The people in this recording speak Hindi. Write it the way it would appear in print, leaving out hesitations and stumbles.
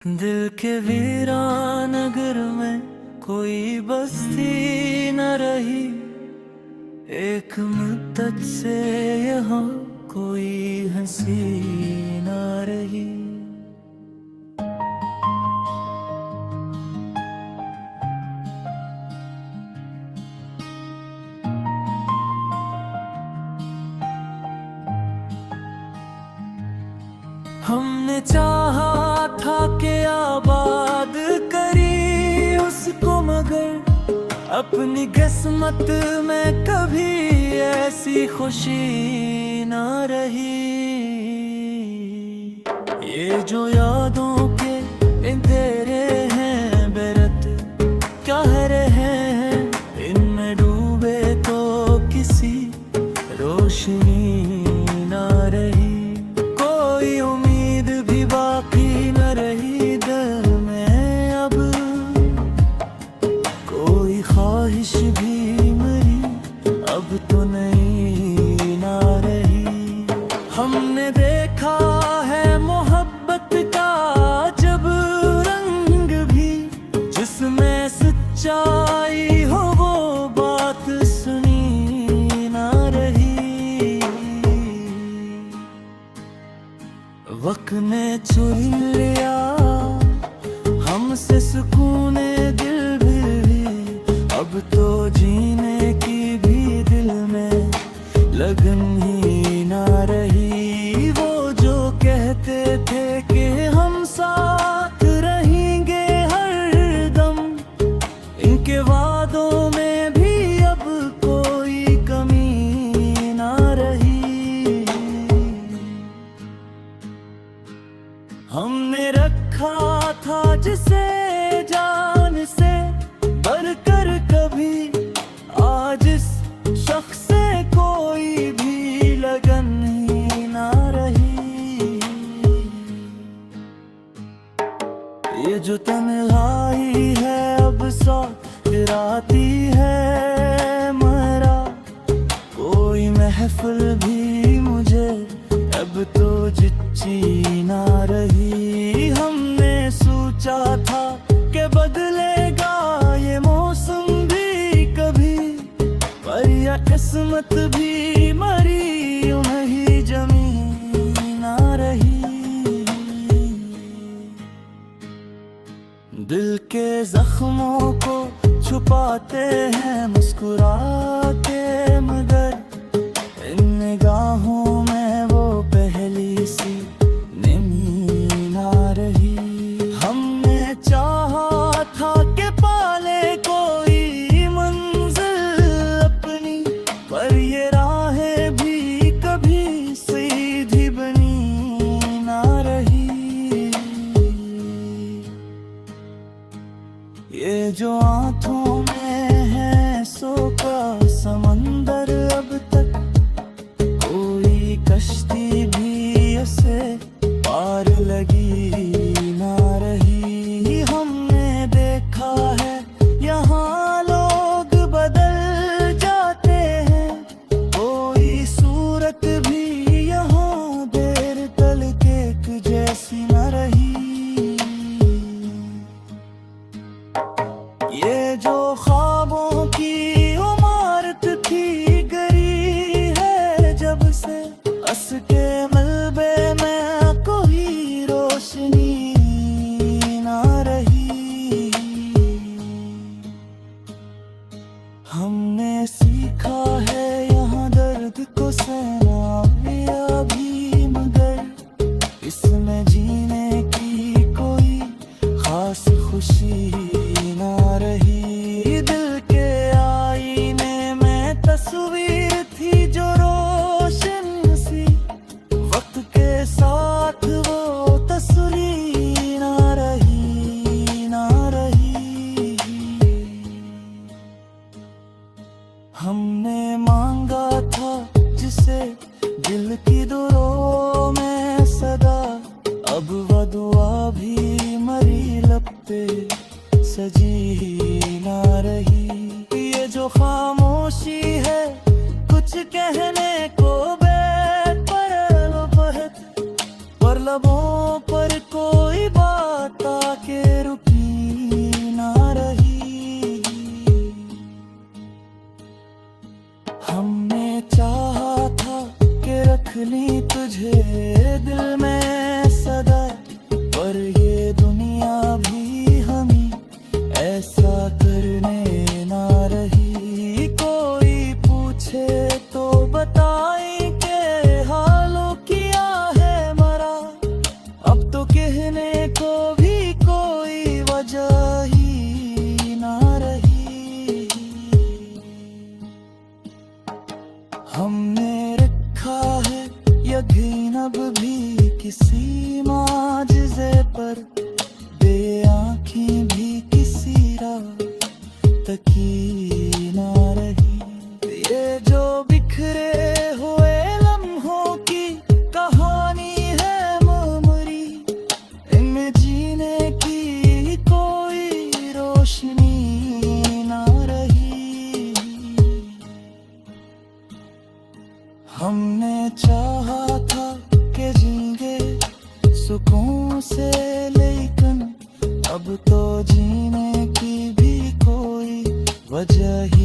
दिल के वीरान नगर में कोई बस्ती न रही, एक मुद्दत से यहाँ कोई हंसी न रही। हमने चाहा था कि आबाद करी उसको, मगर अपनी किस्मत में कभी ऐसी खुशी ना रही। ये जो यादों के अंधेरे हैं बेरत क्या रहे हैं, इनमें डूबे तो किसी रोशनी ना रही। कोई उम्मीद भी बाकी न रही दिल में अब, कोई ख्वाहिश भी मरी अब तो नहीं ना रही। हमने देखा है मोहब्बत का जब रंग भी, जिसमें सच्चाई हो वो बात सुनी ना रही। वक्त ने चुन लिया हमसे सुकून दिल भी, अब तो जीने की भी दिल में लगन ही ना रही। वो जो कहते थे कि हम साथ रहेंगे हर दम, इनके वादों में भी अब कोई कमी ना रही। हमने रखा था जिसे जान से बढ़कर कभी, आज इस शख्स से कोई भी लगन ही ना रही। ये जो तन्हाई है अब राती है मरा, कोई महफिल भी मुझे अब तो जिच्ची ना रही। हमने सोचा था कि बदलेगा ये मौसम भी कभी, पर यह किस्मत भी मरी यूं ही जमी ना रही। दिल के जख्मों को छुपाते हैं मुस्कुराते, मगर इन निगाहों में वो पहली सी नमी ना रही। हमने चाहा था कि पाले कोई मंजिल अपनी, पर ये राहें भी कभी सीधी बनी ना रही। ये जो आंखों में है सो का समंदर, अब तक कोई कश्ती भी उसे पार लगी ना रही। हमने देखा है यहाँ लोग बदल जाते हैं, कोई सूरत भी यहाँ देर तक एक जैसी न रही। ये जो ख्वाबों की इमारत थी गरी है जब से, अस के मलबे में कोई रोशनी ना रही। हमने सीखा है यहाँ दर्द को सहना भी, मगर इसमें जीने की कोई खास खुशी ना रही। दिल के आईने में तस्वीर थी जो रोशन सी, वक्त के साथ वो तस्वीर ना रही ना रही। हमने मांगा था जिसे दिल की दुआओं में सदा, अब वह दुआ भी मरी लब पे सजी ना रही। ये जो खामोशी है कुछ कहने को बैठ पर लबों पर कोई बात ये दुनिया भी हमें ऐसा करने ना रही। कोई पूछे तो बताएं के हालों किया है मरा, अब तो कहने को भी कोई वजह ही ना रही। हमने रखा है यकीन अब भी किसी माजिज़े पर, बेआँखी भी किसी राह तकी ना रही। ये जो बिखरे हुए लम्हों की कहानी है ममरी, इनमें जीने की कोई रोशनी ना रही। हमने चाहा था कि जींगे सुकून से, लेकिन अब तो जीने की भी कोई वजह ही